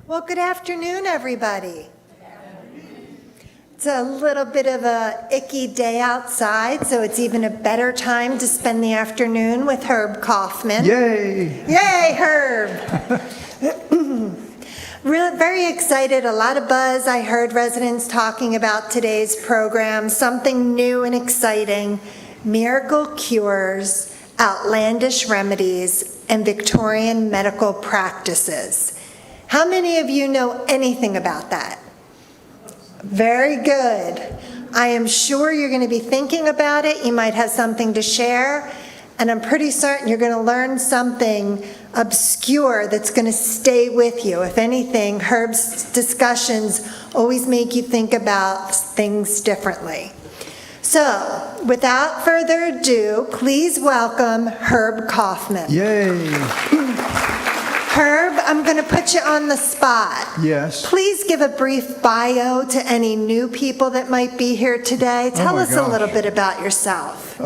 Well, good afternoon, everybody. It's a little bit of a icky day outside, so it's even a better time to spend the afternoon with Herb Kaufman. Yay! Yay, Herb! Very excited, a lot of buzz. I heard residents talking about today's program, something new and exciting, miracle cures, outlandish remedies, and Victorian medical practices. How many of you know anything about that? Very good. I am sure you're going to be thinking about it. You might have something to share, and I'm pretty certain you're going to learn something obscure that's going to stay with you. If anything, Herb's discussions always make you think about things differently. So, without further ado, please welcome Herb Kaufman. Yay! Herb, I'm going to put you on the spot. Yes. Please give a brief bio to any new people that might be here today. Tell us a little bit about yourself.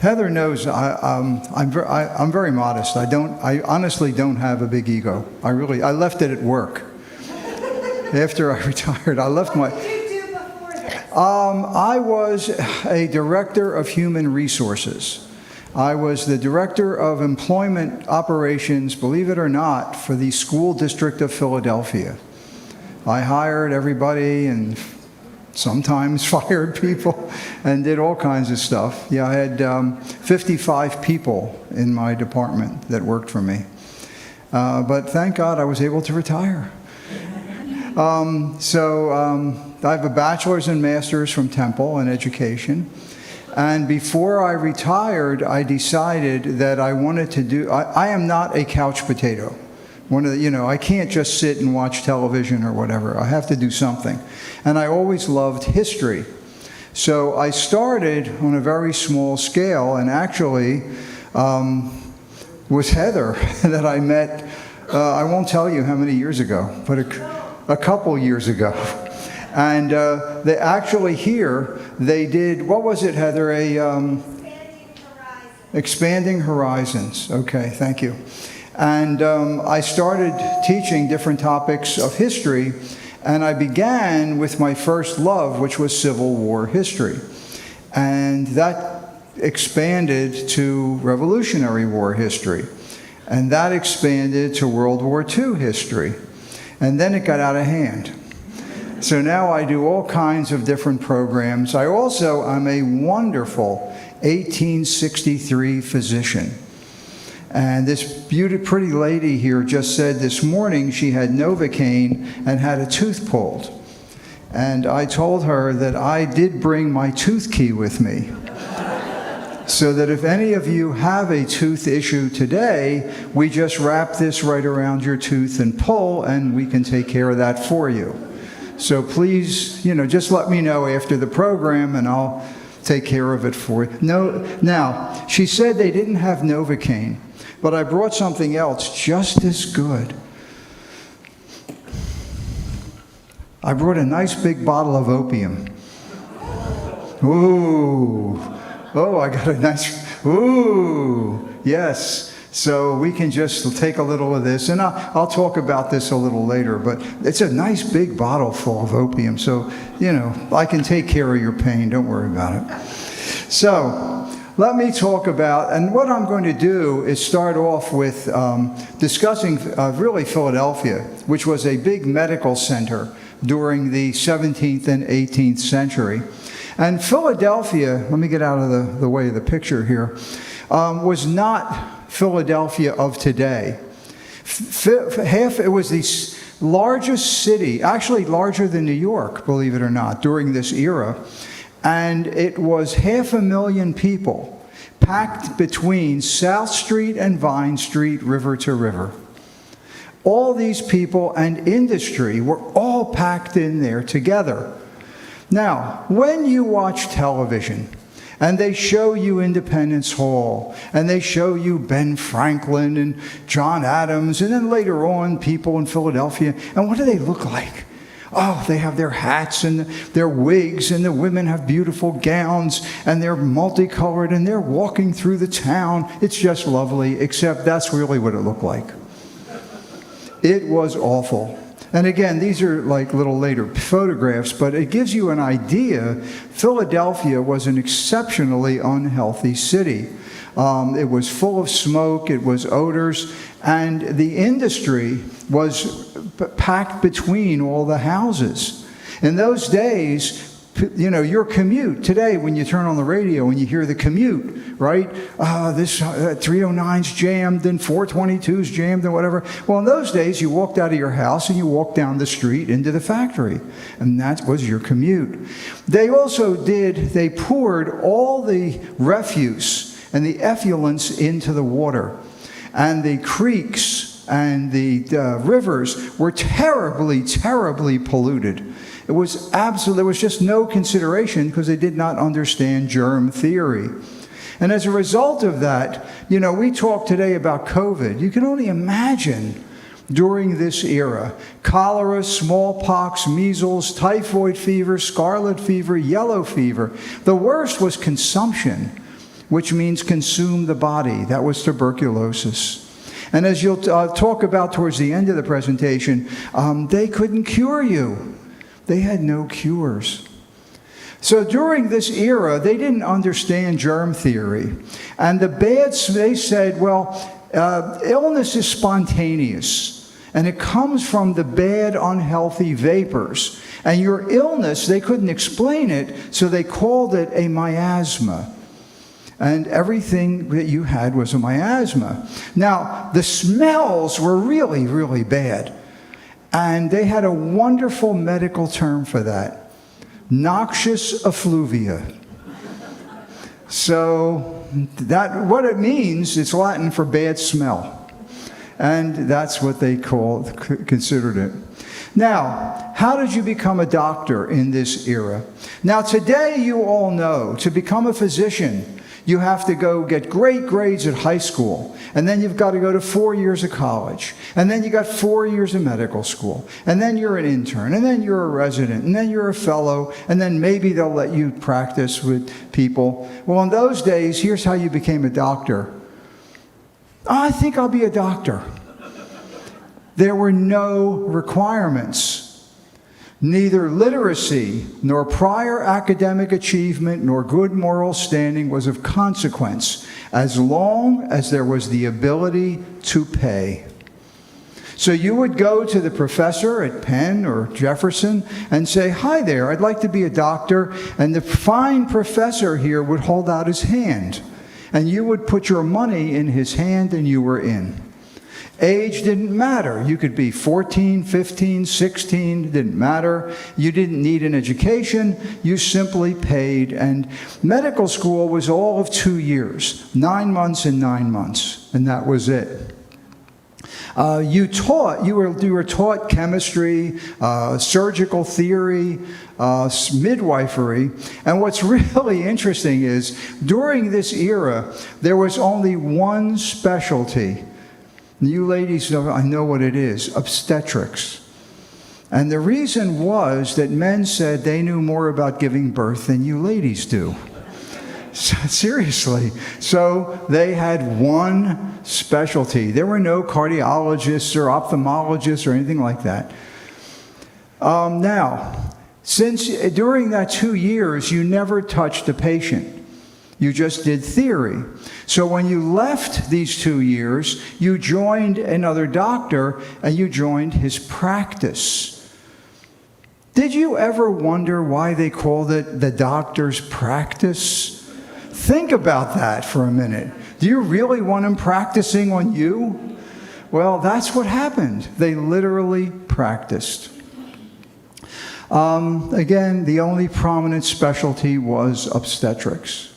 Heather knows I'm very modest. I honestly don't have a big ego. I left it at work. After I retired, I left my. What did you do before this? I was a director of human resources. I was the director of employment operations, believe it or not, for the school district of Philadelphia. I hired everybody and sometimes fired people and did all kinds of stuff. Yeah, I had 55 people in my department that worked for me. But thank God I was able to retire. I have a bachelor's and master's from Temple in education. And before I retired, I decided that I wanted to do, I am not a couch potato. I can't just sit and watch television or whatever. I have to do something. And I always loved history. So I started on a very small scale, and actually was Heather that I met, I won't tell you how many years ago, but a couple years ago. And they actually here, they did, what was it, Heather? Expanding Horizons. Okay, thank you. And I started teaching different topics of history, and I began with my first love, which was Civil War history. And that expanded to Revolutionary War history. And that expanded to World War II history. And then it got out of hand. So now I do all kinds of different programs. I also am a wonderful 1863 physician. And this pretty lady here just said this morning she had Novocaine and had a tooth pulled. And I told her that I did bring my tooth key with me. So that if any of you have a tooth issue today, we just wrap this right around your tooth and pull, and we can take care of that for you. So please, just let me know after the program and I'll take care of it for you. Now, she said they didn't have Novocaine, but I brought something else just as good. I brought a nice big bottle of opium. Ooh. Oh, I got a nice, ooh, yes. So we can just take a little of this, and I'll talk about this a little later, but it's a nice big bottle full of opium, so, I can take care of your pain, don't worry about it. So, let me talk about, and what I'm going to do is start off with discussing really Philadelphia, which was a big medical center during the 17th and 18th century. And Philadelphia, let me get out of the way of the picture here, was not Philadelphia of today. It was the largest city, actually larger than New York, believe it or not, during this era. And it was 500,000 people packed between South Street and Vine Street, river to river. All these people and industry were all packed in there together. Now, when you watch television, and they show you Independence Hall, and they show you Ben Franklin and John Adams, and then later on people in Philadelphia, and what do they look like? Oh, they have their hats and their wigs, and the women have beautiful gowns, and they're multicolored, and they're walking through the town. It's just lovely, except that's really what it looked like. It was awful. And again, these are like little later photographs, but it gives you an idea. Philadelphia was an exceptionally unhealthy city. It was full of smoke, it was odors, and the industry was packed between all the houses. In those days, you know, your commute today, when you turn on the radio and you hear the commute, right? This 309's jammed and 422's jammed and whatever. Well, in those days, you walked out of your house and you walked down the street into the factory, and that was your commute. They poured all the refuse and the effluents into the water, and the creeks and the rivers were terribly, terribly polluted. There was just no consideration because they did not understand germ theory. And as a result of that, you know, we talk today about COVID. You can only imagine during this era, cholera, smallpox, measles, typhoid fever, scarlet fever, yellow fever. The worst was consumption, which means consume the body. That was tuberculosis. And as you'll talk about towards the end of the presentation, they couldn't cure you. They had no cures. So during this era, they didn't understand germ theory. And they said, well, illness is spontaneous, and it comes from the bad, unhealthy vapors. And your illness, they couldn't explain it, so they called it a miasma. And everything that you had was a miasma. Now, the smells were really, really bad. And they had a wonderful medical term for that: noxious effluvia. So what it means, it's Latin for bad smell. And that's what they considered it. Now, how did you become a doctor in this era? Now, today you all know, to become a physician, you have to go get great grades at high school, and then you've got to go to 4 years of college, and then you got 4 years of medical school, and then you're an intern, and then you're a resident, and then you're a fellow, and then maybe they'll let you practice with people. Well, in those days, here's how you became a doctor. I think I'll be a doctor. There were no requirements. Neither literacy, nor prior academic achievement, nor good moral standing was of consequence, as long as there was the ability to pay. So you would go to the professor at Penn or Jefferson and say, "Hi there, I'd like to be a doctor," and the fine professor here would hold out his hand, and you would put your money in his hand and you were in. Age didn't matter. You could be 14, 15, 16, didn't matter. You didn't need an education. You simply paid. And medical school was all of 2 years, 9 months and 9 months, and that was it. You were taught chemistry, surgical theory, midwifery. And what's really interesting is during this era, there was only one specialty. You ladies know, I know what it is, obstetrics. And the reason was that men said they knew more about giving birth than you ladies do. Seriously. So they had one specialty. There were no cardiologists or ophthalmologists or anything like that. Now, since during that 2 years, you never touched a patient. You just did theory. So when you left these 2 years, you joined another doctor and you joined his practice. Did you ever wonder why they called it the doctor's practice? Think about that for a minute. Do you really want him practicing on you? Well, that's what happened. They literally practiced. Again, the only prominent specialty was obstetrics.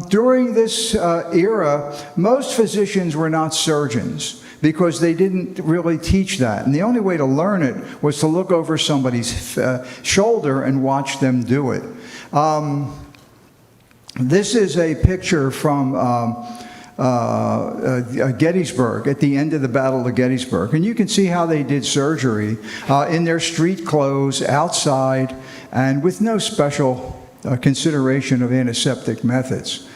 During this era, most physicians were not surgeons because they didn't really teach that. And the only way to learn it was to look over somebody's shoulder and watch them do it. This is a picture from Gettysburg, at the end of the Battle of Gettysburg. And you can see how they did surgery in their street clothes, outside, and with no special consideration of antiseptic methods.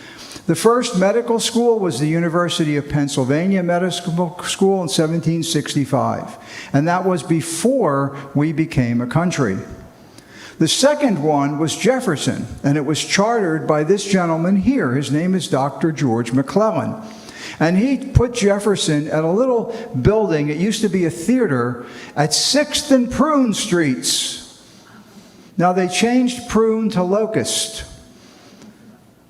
The first medical school was the University of Pennsylvania Medical School in 1765, and that was before we became a country. The second one was Jefferson, and it was chartered by this gentleman here. His name is Dr. George McClellan. And he put Jefferson at a little building, it used to be a theater, at 6th and Prune Streets. Now they changed Prune to Locust.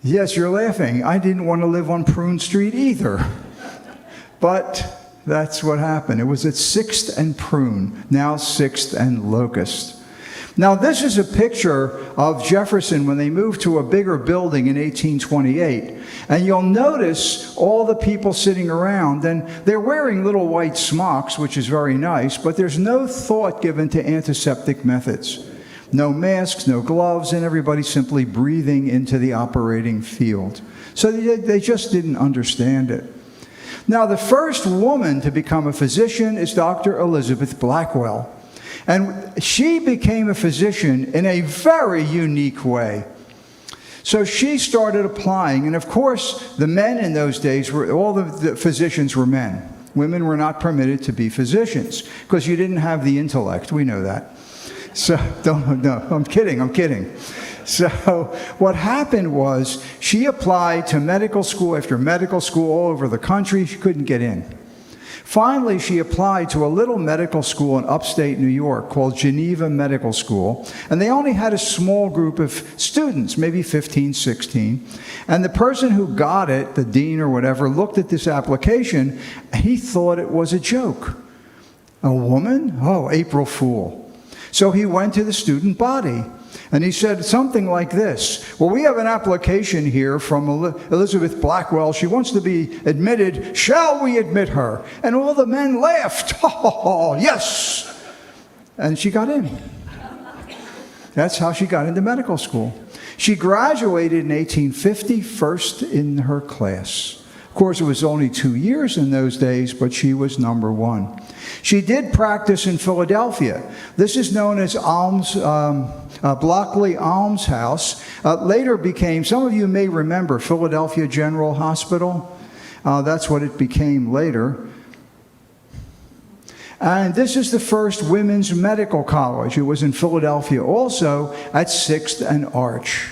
Yes, you're laughing. I didn't want to live on Prune Street either. But that's what happened. It was at 6th and Prune, now 6th and Locust. Now, this is a picture of Jefferson when they moved to a bigger building in 1828. And you'll notice all the people sitting around, and they're wearing little white smocks, which is very nice, but there's no thought given to antiseptic methods. No masks, no gloves, and everybody simply breathing into the operating field. So they just didn't understand it. Now, the first woman to become a physician is Dr. Elizabeth Blackwell. And she became a physician in a very unique way. So she started applying, and of course, the men in those days all the physicians were men. Women were not permitted to be physicians because you didn't have the intellect. We know that. So, no, I'm kidding. So what happened was she applied to medical school after medical school all over the country. She couldn't get in. Finally, she applied to a little medical school in upstate New York called Geneva Medical School, and they only had a small group of students, maybe 15, 16, and the person who got it, the dean or whatever, looked at this application, and he thought it was a joke. A woman? Oh, April Fool. So he went to the student body, and he said something like this: well, we have an application here from Elizabeth Blackwell. She wants to be admitted. Shall we admit her? And all the men laughed. Oh, yes! And she got in. That's how she got into medical school. She graduated in 1850, first in her class. Of course, it was only 2 years in those days, but she was number one. She did practice in Philadelphia. This is known as Blockley Alms House. Later became, some of you may remember, Philadelphia General Hospital. That's what it became later. And this is the first women's medical college. It was in Philadelphia also at 6th and Arch.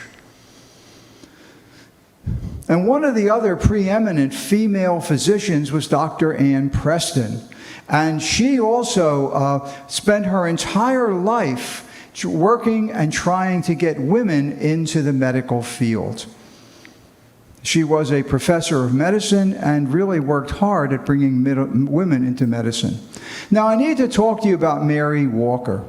And one of the other preeminent female physicians was Dr. Ann Preston. And she also spent her entire life working and trying to get women into the medical field. She was a professor of medicine and really worked hard at bringing women into medicine. Now, I need to talk to you about Mary Walker.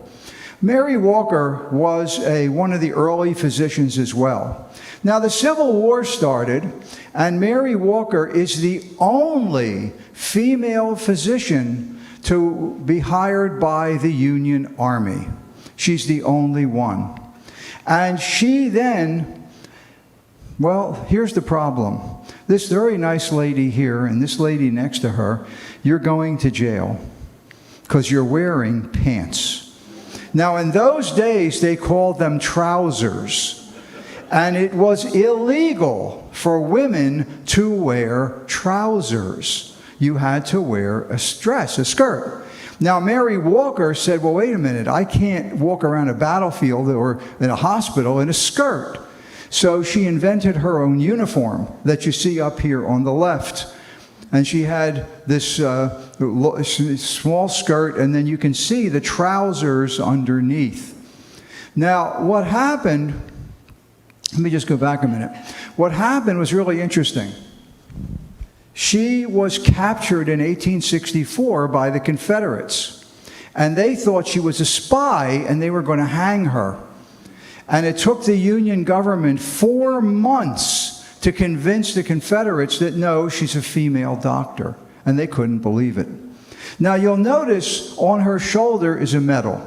Mary Walker was one of the early physicians as well. Now, the Civil War started, and Mary Walker is the only female physician to be hired by the Union Army. She's the only one. And she then, well, here's the problem. This very nice lady here and this lady next to her, you're going to jail because you're wearing pants. Now, in those days, they called them trousers. And it was illegal for women to wear trousers. You had to wear a dress, a skirt. Now, Mary Walker said, well, wait a minute, I can't walk around a battlefield or in a hospital in a skirt. So she invented her own uniform that you see up here on the left. And she had this small skirt, and then you can see the trousers underneath. Now, what happened, let me just go back a minute. What happened was really interesting. She was captured in 1864 by the Confederates, and they thought she was a spy, and they were going to hang her. And it took the Union government 4 months to convince the Confederates that, no, she's a female doctor, and they couldn't believe it. Now, you'll notice on her shoulder is a medal.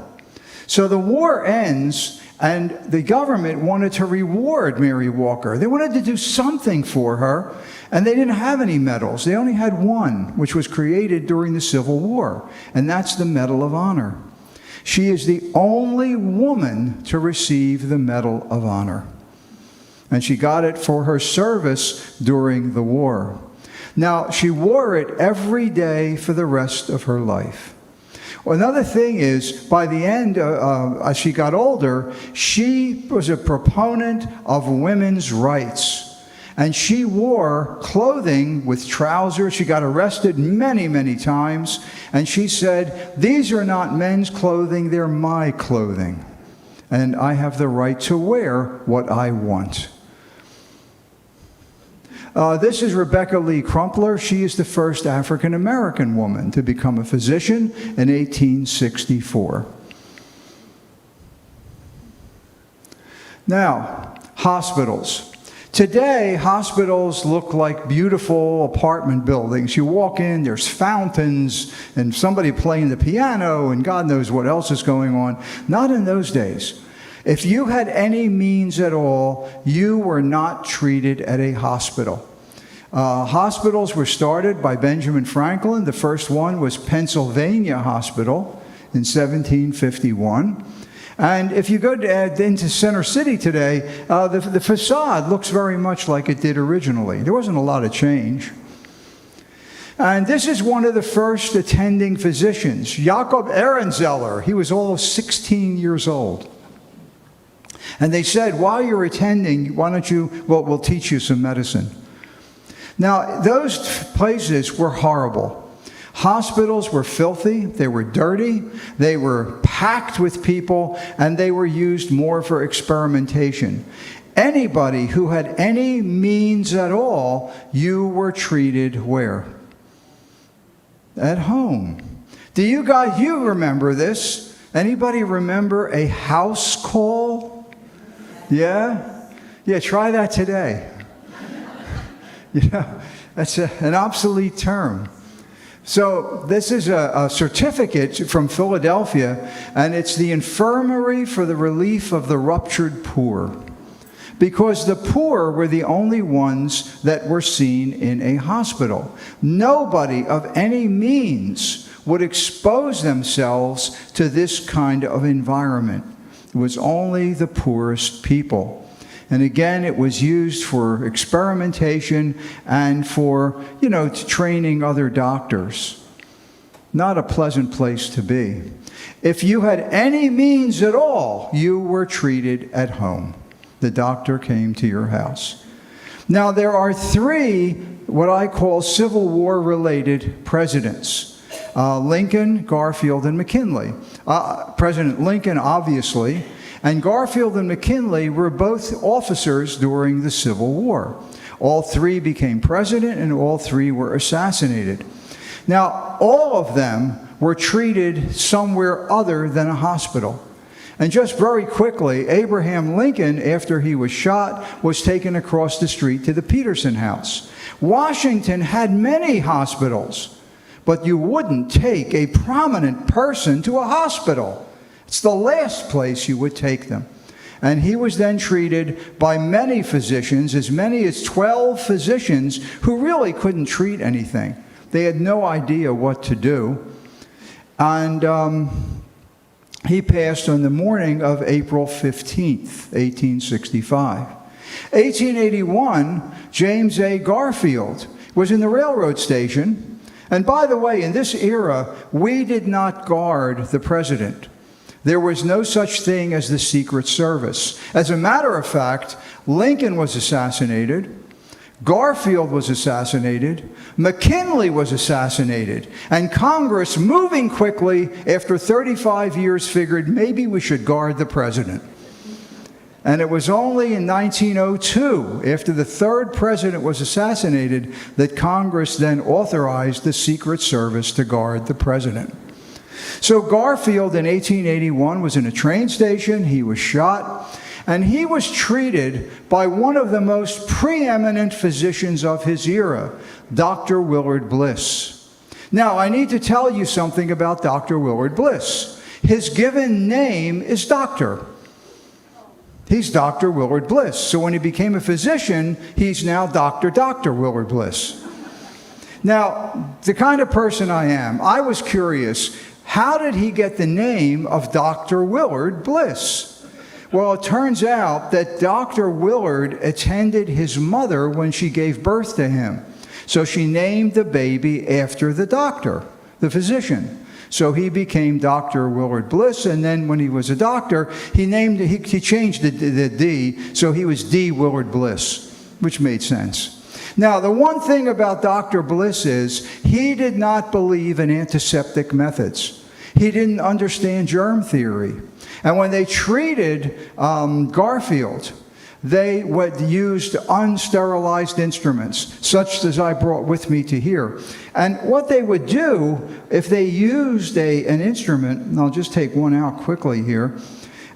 So the war ends, and the government wanted to reward Mary Walker. They wanted to do something for her, and they didn't have any medals. They only had one, which was created during the Civil War, and that's the Medal of Honor. She is the only woman to receive the Medal of Honor. and she got it for her service during the war. Now, she wore it every day for the rest of her life. Another thing is, by the end, as she got older, she was a proponent of women's rights. And she wore clothing with trousers. She got arrested many, many times. And she said, "These are not men's clothing, they're my clothing. And I have the right to wear what I want." This is Rebecca Lee Crumpler. She is the first African-American woman to become a physician in 1864. Now, hospitals. Today, hospitals look like beautiful apartment buildings. You walk in, there's fountains, and somebody playing the piano, and God knows what else is going on. Not in those days. If you had any means at all, you were not treated at a hospital. Hospitals were started by Benjamin Franklin. The first one was Pennsylvania Hospital in 1751. And if you go into Center City today, the facade looks very much like it did originally. There wasn't a lot of change. And this is one of the first attending physicians, Jakob Ehrenzeller. He was all of 16 years old. And they said, while you're attending, why don't you, well, we'll teach you some medicine. Now, those places were horrible. Hospitals were filthy, they were dirty, they were packed with people, and they were used more for experimentation. Anybody who had any means at all, you were treated where? At home. Do you guys, you remember this? Anybody remember a house call? Yeah? Yeah, try that today. You know, that's an obsolete term. So this is a certificate from Philadelphia, and it's the Infirmary for the Relief of the Ruptured Poor. Because the poor were the only ones that were seen in a hospital. Nobody of any means would expose themselves to this kind of environment. It was only the poorest people. And again, it was used for experimentation and for, training other doctors. Not a pleasant place to be. If you had any means at all, you were treated at home. The doctor came to your house. Now, there are three, what I call Civil War-related presidents. Lincoln, Garfield, and McKinley. President Lincoln, obviously, and Garfield and McKinley were both officers during the Civil War. All three became president, and all three were assassinated. Now, all of them were treated somewhere other than a hospital. And just very quickly, Abraham Lincoln, after he was shot, was taken across the street to the Peterson House. Washington had many hospitals, but you wouldn't take a prominent person to a hospital. It's the last place you would take them. And he was then treated by many physicians, as many as 12 physicians, who really couldn't treat anything. They had no idea what to do. And he passed on the morning of April 15th, 1865. 1881, James A. Garfield was in the railroad station. And by the way, in this era, we did not guard the president. There was no such thing as the Secret Service. As a matter of fact, Lincoln was assassinated, Garfield was assassinated, McKinley was assassinated, and Congress, moving quickly, after 35 years, figured maybe we should guard the president. And it was only in 1902, after the third president was assassinated, that Congress then authorized the Secret Service to guard the president. So Garfield in 1881 was in a train station, he was shot, and he was treated by one of the most preeminent physicians of his era, Dr. Willard Bliss. Now, I need to tell you something about Dr. Willard Bliss. His given name is Doctor. He's Dr. Willard Bliss. So when he became a physician, he's now Dr. Willard Bliss. Now, the kind of person I am, I was curious, how did he get the name of Dr. Willard Bliss? Well, it turns out that Dr. Willard attended his mother when she gave birth to him. So she named the baby after the doctor, the physician. So he became Dr. Willard Bliss, and then when he was a doctor, he changed the D, so he was D. Willard Bliss, which made sense. Now, the one thing about Dr. Bliss is he did not believe in antiseptic methods. He didn't understand germ theory. And when they treated Garfield, they used unsterilized instruments, such as I brought with me to here. And what they would do, if they used an instrument, and I'll just take one out quickly here,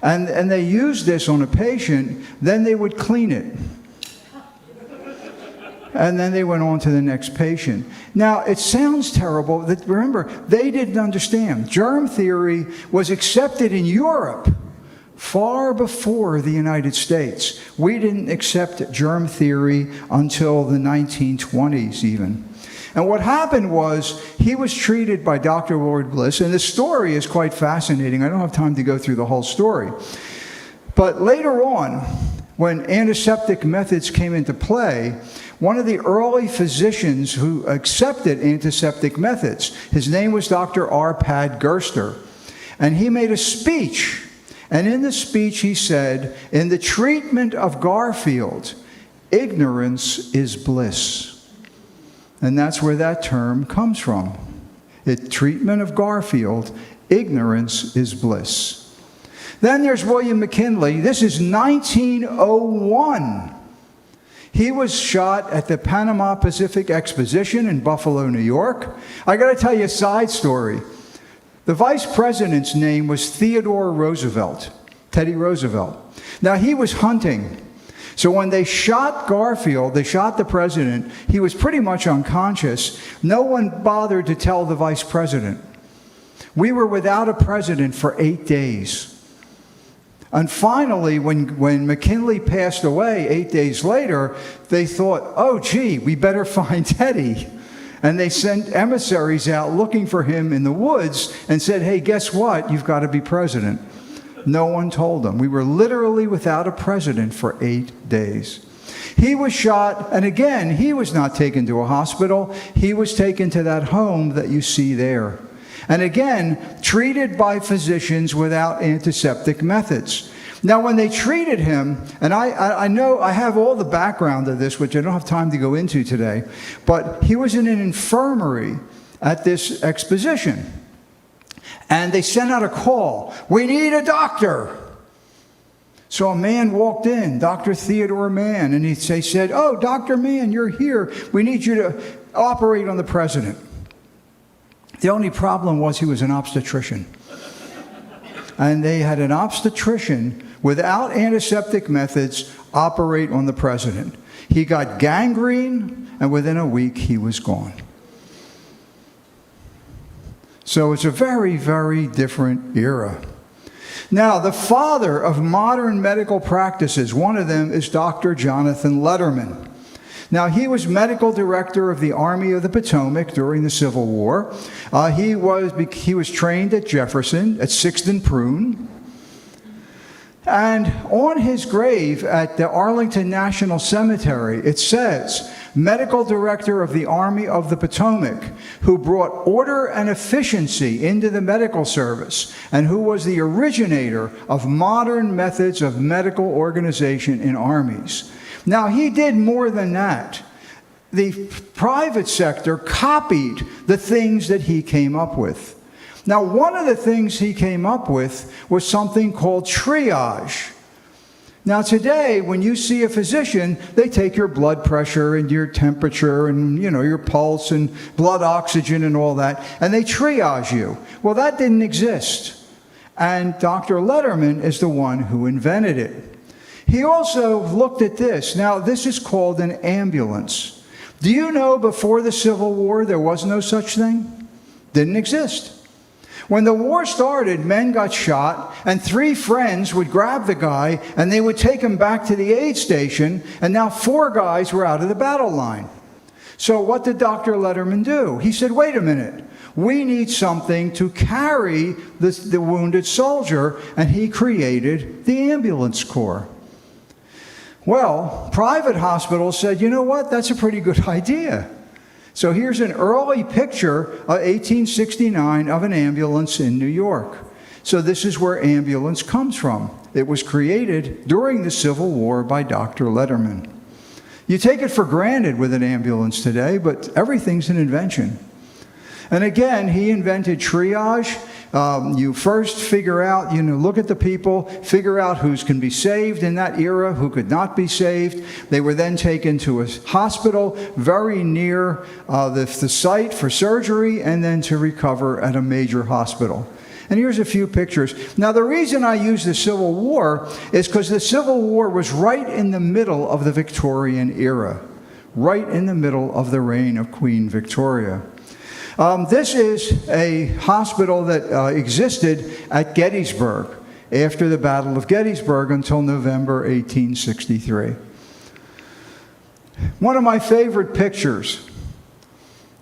and they used this on a patient, then they would clean it. And then they went on to the next patient. Now, it sounds terrible. Remember, they didn't understand. Germ theory was accepted in Europe far before the United States. We didn't accept germ theory until the 1920s even. And what happened was he was treated by Dr. Willard Bliss, and the story is quite fascinating. I don't have time to go through the whole story. But later on, when antiseptic methods came into play, one of the early physicians who accepted antiseptic methods, his name was Dr. Arpad Gerster, and he made a speech. And in the speech he said, in the treatment of Garfield, ignorance is bliss. And that's where that term comes from. In treatment of Garfield, ignorance is bliss. Then there's William McKinley. This is 1901. He was shot at the Panama Pacific Exposition in Buffalo, New York. I got to tell you a side story. The vice president's name was Theodore Roosevelt, Teddy Roosevelt. Now, he was hunting. So when they shot Garfield, they shot the president, he was pretty much unconscious. No one bothered to tell the vice president. We were without a president for 8 days. And finally, when McKinley passed away 8 days later, they thought, oh, gee, we better find Teddy. And they sent emissaries out looking for him in the woods and said, hey, guess what? You've got to be president. No one told them. We were literally without a president for 8 days. He was shot, and again, he was not taken to a hospital. He was taken to that home that you see there. And again, treated by physicians without antiseptic methods. Now, when they treated him, and I know I have all the background of this, which I don't have time to go into today, but he was in an infirmary at this exposition. And they sent out a call, we need a doctor. So a man walked in, Dr. Theodore Mann, and they said, oh, Dr. Mann, you're here. We need you to operate on the president. The only problem was he was an obstetrician. And they had an obstetrician without antiseptic methods operate on the president. He got gangrene, and within a week he was gone. So it's a very, very different era. Now, the father of modern medical practices, one of them is Dr. Jonathan Letterman. Now, he was medical director of the Army of the Potomac during the Civil War. He was trained at Jefferson, at 6th and Prune. And on his grave at the Arlington National Cemetery, it says, medical director of the Army of the Potomac, who brought order and efficiency into the medical service, and who was the originator of modern methods of medical organization in armies. Now, he did more than that. The private sector copied the things that he came up with. Now, one of the things he came up with was something called triage. Now, today, when you see a physician, they take your blood pressure and your temperature and, your pulse and blood oxygen and all that, and they triage you. Well, that didn't exist. And Dr. Letterman is the one who invented it. He also looked at this. Now, this is called an ambulance. Do you know before the Civil War there was no such thing? Didn't exist. When the war started, men got shot, and 3 friends would grab the guy, and they would take him back to the aid station, and now 4 guys were out of the battle line. So what did Dr. Letterman do? He said, wait a minute. We need something to carry the wounded soldier, and he created the ambulance corps. Well, private hospitals said, you know what, that's a pretty good idea. So here's an early picture of 1869 of an ambulance in New York. So this is where ambulance comes from. It was created during the Civil War by Dr. Letterman. You take it for granted with an ambulance today, but everything's an invention. And again, he invented triage. You first figure out, look at the people, figure out who can be saved in that era, who could not be saved. They were then taken to a hospital very near the site for surgery and then to recover at a major hospital. And here's a few pictures. Now, the reason I use the Civil War is because the Civil War was right in the middle of the Victorian era, right in the middle of the reign of Queen Victoria. This is a hospital that existed at Gettysburg after the Battle of Gettysburg until November 1863. One of my favorite pictures,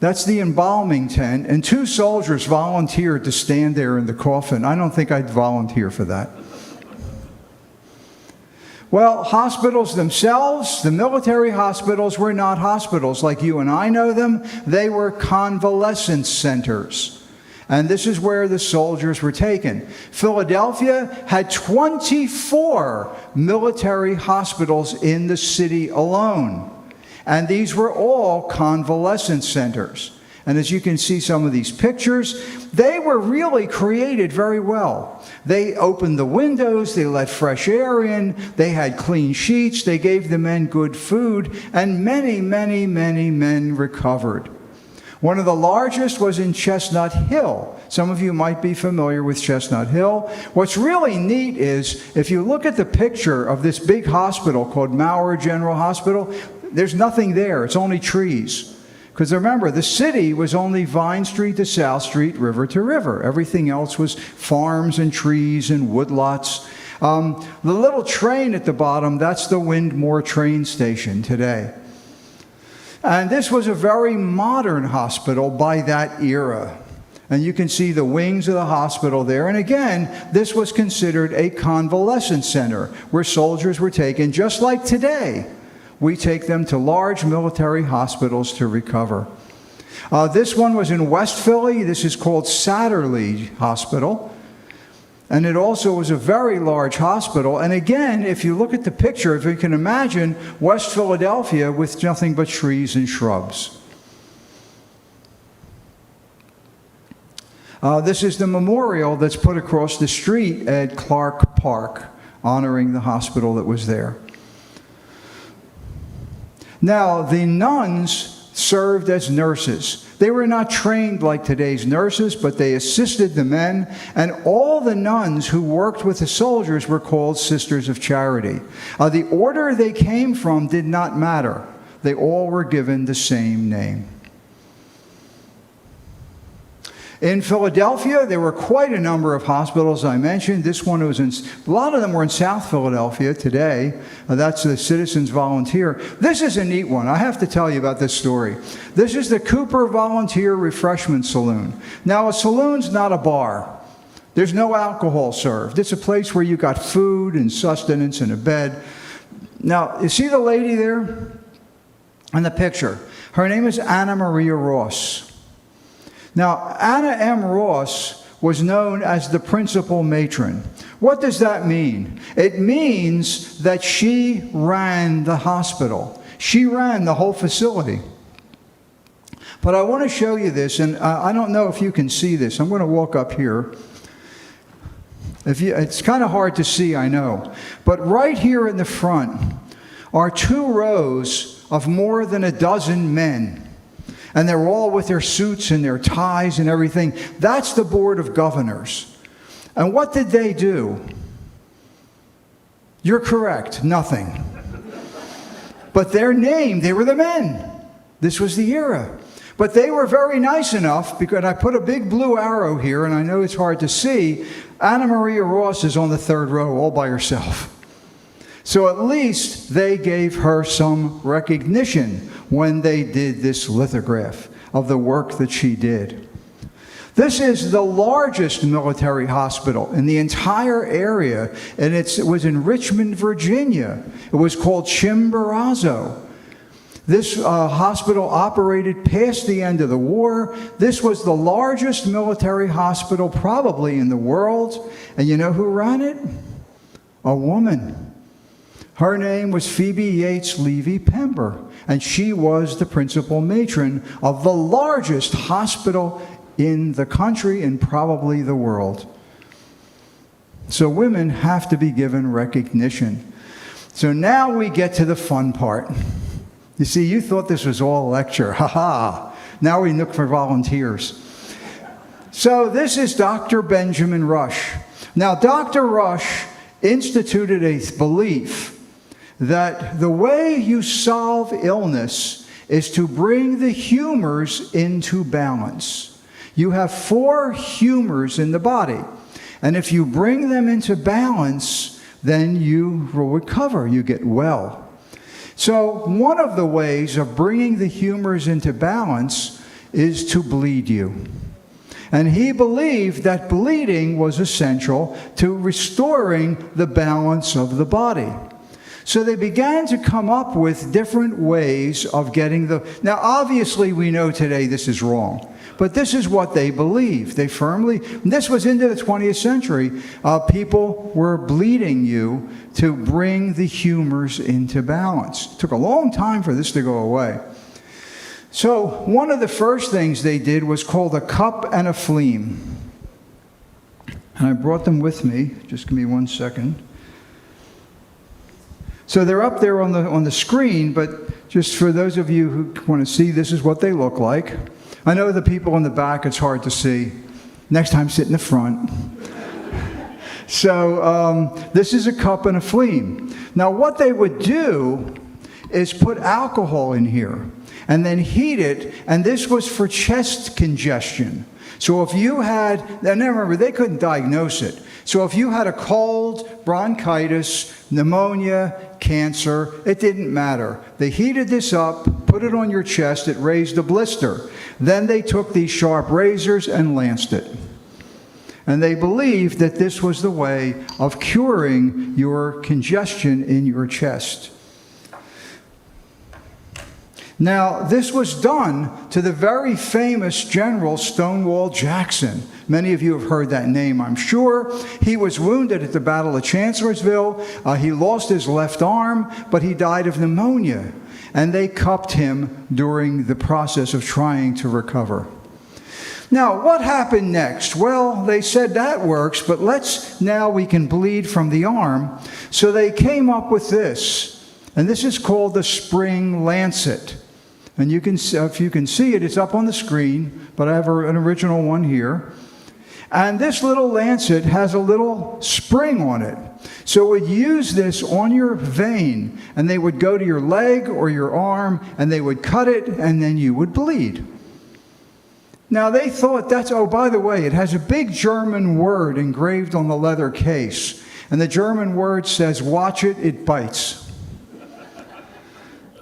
that's the embalming tent, and 2 soldiers volunteered to stand there in the coffin. I don't think I'd volunteer for that. Well, hospitals themselves, the military hospitals, were not hospitals like you and I know them. They were convalescence centers. And this is where the soldiers were taken. Philadelphia had 24 military hospitals in the city alone. And these were all convalescence centers. And as you can see some of these pictures, they were really created very well. They opened the windows, they let fresh air in, they had clean sheets, they gave the men good food, and many, many, many men recovered. One of the largest was in Chestnut Hill. Some of you might be familiar with Chestnut Hill. What's really neat is, if you look at the picture of this big hospital called Maurer General Hospital, there's nothing there, it's only trees. Because remember, the city was only Vine Street to South Street, river to river. Everything else was farms and trees and woodlots. The little train at the bottom, that's the Windmore train station today. And this was a very modern hospital by that era. And you can see the wings of the hospital there. And again, this was considered a convalescence center where soldiers were taken, just like today. We take them to large military hospitals to recover. This one was in West Philly. This is called Satterlee Hospital. And it also was a very large hospital. And again, if you look at the picture, if you can imagine West Philadelphia with nothing but trees and shrubs. This is the memorial that's put across the street at Clark Park, honoring the hospital that was there. Now, the nuns served as nurses. They were not trained like today's nurses, but they assisted the men, and all the nuns who worked with the soldiers were called Sisters of Charity. The order they came from did not matter. They all were given the same name. In Philadelphia, there were quite a number of hospitals I mentioned. This one was a lot of them were in South Philadelphia today. That's the Citizens Volunteer. This is a neat one. I have to tell you about this story. This is the Cooper Volunteer Refreshment Saloon. Now, a saloon's not a bar. There's no alcohol served. It's a place where you got food and sustenance and a bed. Now, you see the lady there in the picture? Her name is Anna Maria Ross. Now, Anna M. Ross was known as the principal matron. What does that mean? It means that she ran the hospital. She ran the whole facility. But I want to show you this, and I don't know if you can see this. I'm going to walk up here. It's kind of hard to see, I know. But right here in the front are 2 rows of more than a dozen men. And they're all with their suits and their ties and everything. That's the Board of Governors. And what did they do? You're correct, nothing. But their name, they were the men. This was the era. But they were very nice enough, because I put a big blue arrow here, and I know it's hard to see. Anna Maria Ross is on the 3rd row all by herself. So at least they gave her some recognition when they did this lithograph of the work that she did. This is the largest military hospital in the entire area, and it was in Richmond, Virginia. It was called Chimborazo. This hospital operated past the end of the war. This was the largest military hospital probably in the world. And you know who ran it? A woman. Her name was Phoebe Yates Levy Pember, and she was the principal matron of the largest hospital in the country and probably the world. So women have to be given recognition. So now we get to the fun part. You see, you thought this was all a lecture. Ha-ha. Now we look for volunteers. So this is Dr. Benjamin Rush. Now, Dr. Rush instituted a belief that the way you solve illness is to bring the humors into balance. You have 4 humors in the body, and if you bring them into balance, then you will recover, you get well. So one of the ways of bringing the humors into balance is to bleed you. And he believed that bleeding was essential to restoring the balance of the body. So they began to come up with different ways of getting the... Now, obviously, we know today this is wrong. But this is what they believed. They firmly... This was into the 20th century. People were bleeding you to bring the humors into balance. It took a long time for this to go away. So one of the first things they did was called a cup and a phlegm. And I brought them with me. Just give me 1 second. So they're up there on the screen, but just for those of you who want to see, this is what they look like. I know the people in the back, it's hard to see. Next time, sit in the front. So this is a cup and a phlegm. Now, what they would do is put alcohol in here and then heat it, and this was for chest congestion. So if you had, and remember, they couldn't diagnose it. So if you had a cold, bronchitis, pneumonia, cancer, it didn't matter. They heated this up, put it on your chest, it raised a blister. Then they took these sharp razors and lanced it. And they believed that this was the way of curing your congestion in your chest. Now, this was done to the very famous General Stonewall Jackson. Many of you have heard that name, I'm sure. He was wounded at the Battle of Chancellorsville. He lost his left arm, but he died of pneumonia. And they cupped him during the process of trying to recover. Now, what happened next? Well, they said that works, but now we can bleed from the arm. So they came up with this, and this is called the spring lancet. And you can, if you can see it, it's up on the screen, but I have an original one here. And this little lancet has a little spring on it. So it would use this on your vein, and they would go to your leg or your arm, and they would cut it, and then you would bleed. Now, they thought that's, oh, by the way, it has a big German word engraved on the leather case. And the German word says, "Watch it, it bites."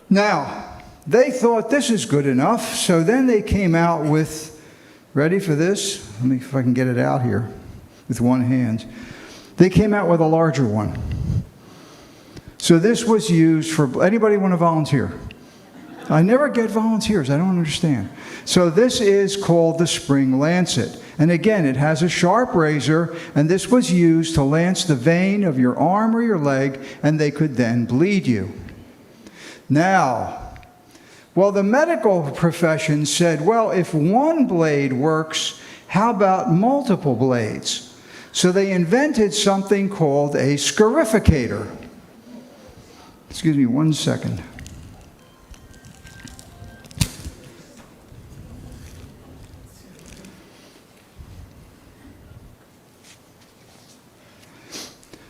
Now, they thought this is good enough, so then they came out with, ready for this? Let me, if I can get it out here with one hand. They came out with a larger one. So this was used for, anybody want to volunteer? I never get volunteers, I don't understand. So this is called the spring lancet. And again, it has a sharp razor, and this was used to lance the vein of your arm or your leg, and they could then bleed you. Now, well, the medical profession said, well, if one blade works, how about multiple blades? So they invented something called a scarificator. Excuse me 1 second.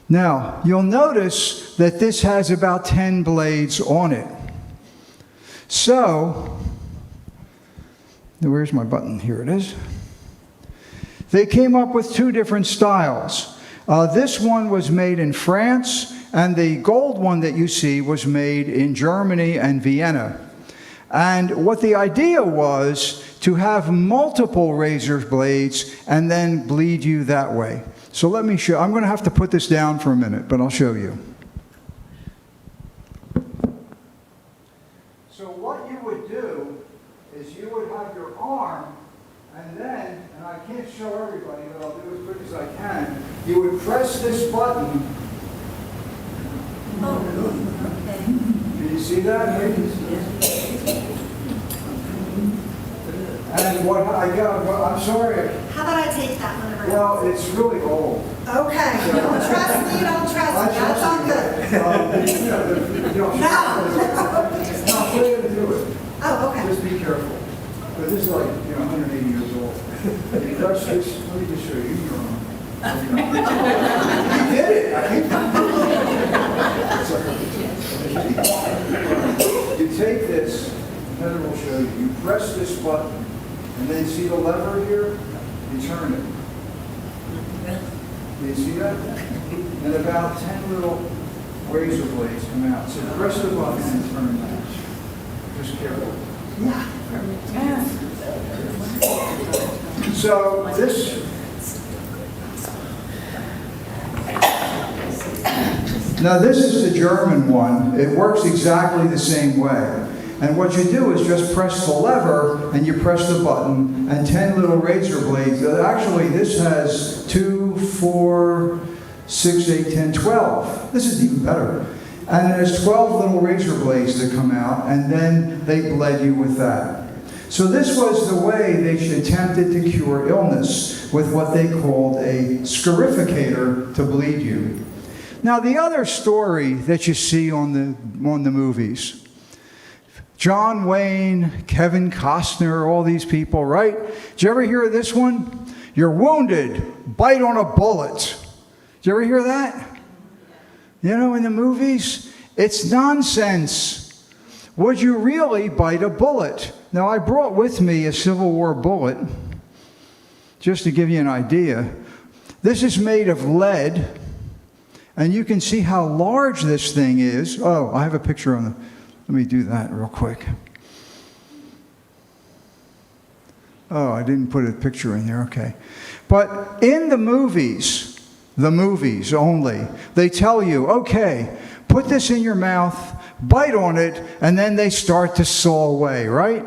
Now, you'll notice that this has about 10 blades on it. So, where's my button? Here it is. They came up with 2 different styles. This one was made in France, And the gold one that you see was made in Germany and Vienna. And what the idea was to have multiple razor blades and then bleed you that way. So let me show. I'm going to have to put this down for a minute, but I'll show you. So what you would do is you would have your arm, and then, and I can't show everybody, but I'll do as quick as I can, you would press this button. Oh, okay. Can you see that, ladies? And what I got, well, I'm sorry. How about I take that one around? Well, it's really old. Okay, you don't trust me, you don't trust me, that's all good. No, we're going to do it. Oh, okay. Just be careful. But this is like, 180 years old. Press this, let me just show you. You did it. I think you take this, Heather will show you. You press this button, and then see the lever here? You turn it. Do you see that? And about 10 little razor blades come out. So press the button and turn that. Just careful. So this. Now this is the German one. It works exactly the same way. And what you do is just press the lever and you press the button and 10 little razor blades. Actually, this has 2, 4, 6, 8, 10, 12. This is even better. And there's 12 little razor blades that come out, and then they bled you with that. So this was the way they attempted to cure illness, with what they called a scarificator to bleed you. Now the other story that you see on the movies, John Wayne, Kevin Costner, all these people, right? Did you ever hear of this one? You're wounded, bite on a bullet. Did you ever hear that? In the movies, it's nonsense. Would you really bite a bullet? Now, I brought with me a Civil War bullet, just to give you an idea. This is made of lead, and you can see how large this thing is. Oh, I have a picture on the... Let me do that real quick. Oh, I didn't put a picture in there. Okay. But in the movies only, they tell you, okay, put this in your mouth, bite on it, and then they start to saw away, right?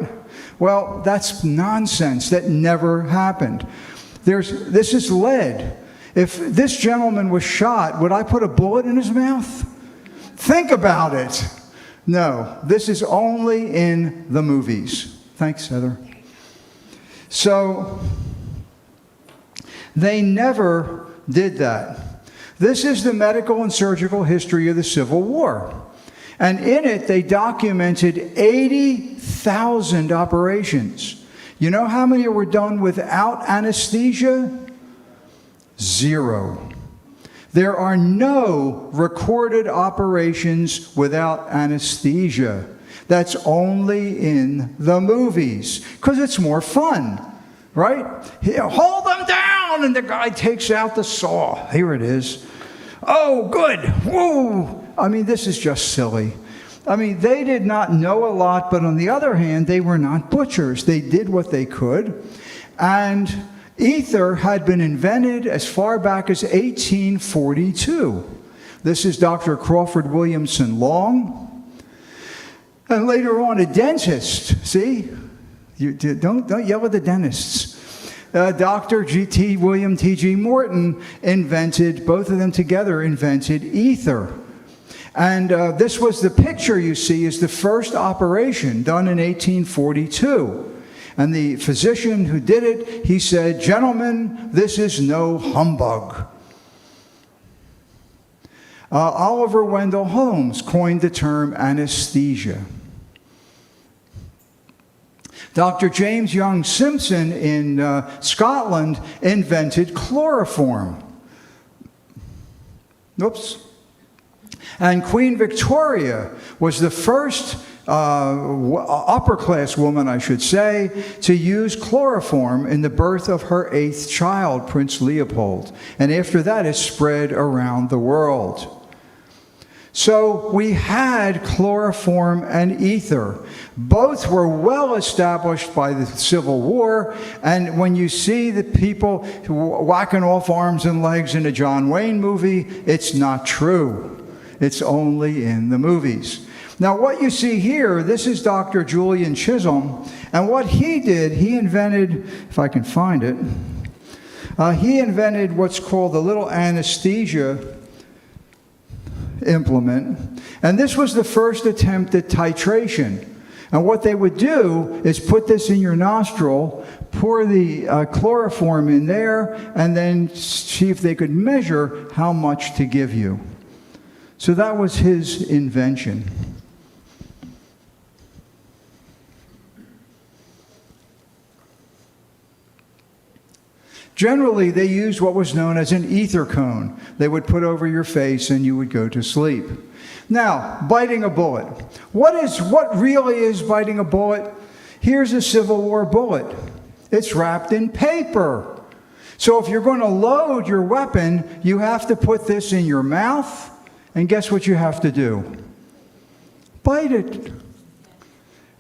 Well, that's nonsense. That never happened. This is lead. If this gentleman was shot, would I put a bullet in his mouth? Think about it. No, this is only in the movies. Thanks, Heather. So, they never did that. This is the medical and surgical history of the Civil War. And in it, they documented 80,000 operations. You know how many were done without anesthesia? 0. There are no recorded operations without anesthesia. That's only in the movies, because it's more fun, right? Hold them down, and the guy takes out the saw. Here it is. Oh, good. Woo! I mean, this is just silly. I mean, they did not know a lot, but on the other hand, they were not butchers. They did what they could. And ether had been invented as far back as 1842. This is Dr. Crawford Williamson Long. And later on, a dentist. See? Don't yell at the dentists. Dr. William T.G. Morton invented, both of them together invented ether. And this was the picture you see is the first operation done in 1842. And the physician who did it, he said, "Gentlemen, this is no humbug." Oliver Wendell Holmes coined the term anesthesia. Dr. James Young Simpson in Scotland invented chloroform. Oops. And Queen Victoria was the first upper-class woman, I should say, to use chloroform in the birth of her 8th child, Prince Leopold. And after that, it spread around the world. So we had chloroform and ether. Both were well established by the Civil War, and when you see the people whacking off arms and legs in a John Wayne movie, it's not true. It's only in the movies. Now what you see here, this is Dr. Julian Chisholm, and what he did, he invented, if I can find it, he invented what's called the little anesthesia implement, and this was the first attempt at titration. And what they would do is put this in your nostril, pour the chloroform in there, and then see if they could measure how much to give you. So that was his invention. Generally, they used what was known as an ether cone. They would put over your face and you would go to sleep. Now, biting a bullet. What really is biting a bullet? Here's a Civil War bullet. It's wrapped in paper. So if you're going to load your weapon, you have to put this in your mouth, and guess what you have to do? Bite it.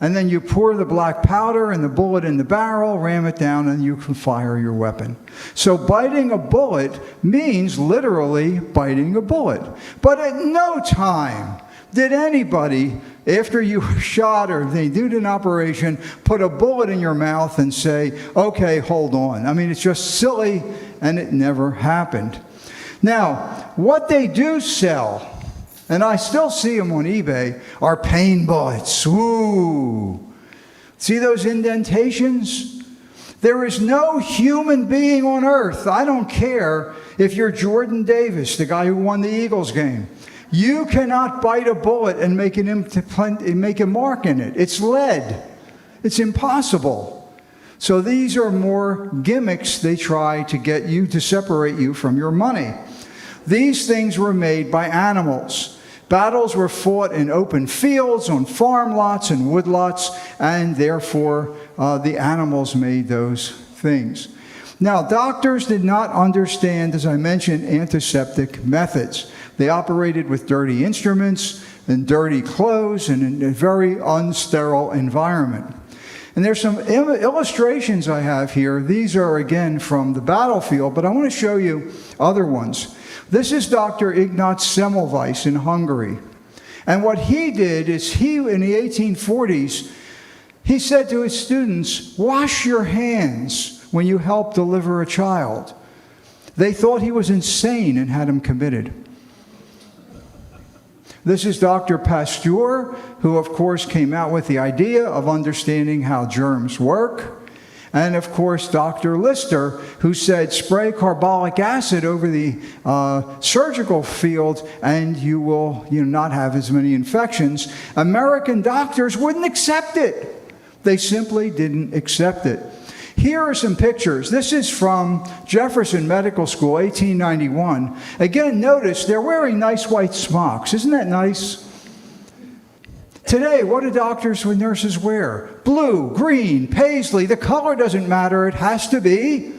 And then you pour the black powder and the bullet in the barrel, ram it down, and you can fire your weapon. So biting a bullet means literally biting a bullet. But at no time did anybody, after you were shot or they did an operation, put a bullet in your mouth and say, okay, hold on. I mean, it's just silly, and it never happened. Now, what they do sell, and I still see them on eBay, are pain bullets. Woo! See those indentations? There is no human being on earth, I don't care if you're Jordan Davis, the guy who won the Eagles game. You cannot bite a bullet and make a mark in it. It's lead. It's impossible. So these are more gimmicks they try to get you to separate you from your money. These things were made by animals. Battles were fought in open fields, on farm lots and woodlots, and therefore the animals made those things. Now, doctors did not understand, as I mentioned, antiseptic methods. They operated with dirty instruments and dirty clothes and in a very unsterile environment. And there's some illustrations I have here. These are, again, from the battlefield, but I want to show you other ones. This is Dr. Ignaz Semmelweis in Hungary. And what he did is in the 1840s, he said to his students, wash your hands when you help deliver a child. They thought he was insane and had him committed. This is Dr. Pasteur, who of course came out with the idea of understanding how germs work. And of course, Dr. Lister, who said spray carbolic acid over the surgical field and you will not have as many infections. American doctors wouldn't accept it. They simply didn't accept it. Here are some pictures. This is from Jefferson Medical School, 1891. Again, notice they're wearing nice white smocks. Isn't that nice? Today, what do doctors and nurses wear? Blue, green, paisley. The color doesn't matter. It has to be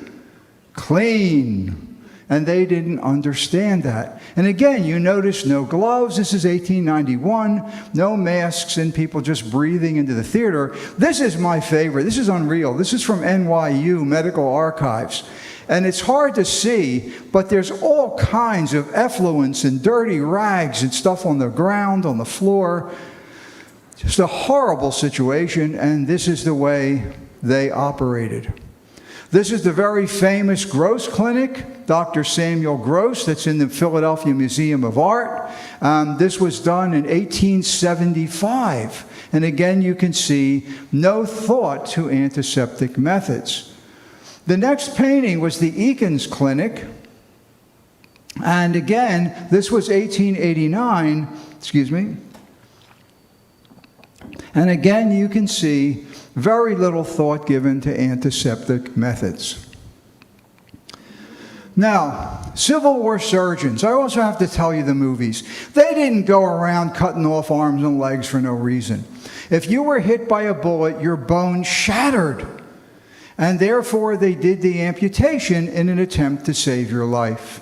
clean. And they didn't understand that. And again, you notice no gloves. This is 1891. No masks and people just breathing into the theater. This is my favorite. This is unreal. This is from NYU Medical Archives. And it's hard to see, but there's all kinds of effluents and dirty rags and stuff on the ground, on the floor. Just a horrible situation, and this is the way they operated. This is the very famous Gross Clinic, Dr. Samuel Gross, that's in the Philadelphia Museum of Art. This was done in 1875. And again, you can see no thought to antiseptic methods. The next painting was the Eakins Clinic. And again, this was 1889, And again, you can see very little thought given to antiseptic methods. Now, Civil War surgeons, I also have to tell you the movies. They didn't go around cutting off arms and legs for no reason. If you were hit by a bullet, your bone shattered. And therefore, they did the amputation in an attempt to save your life.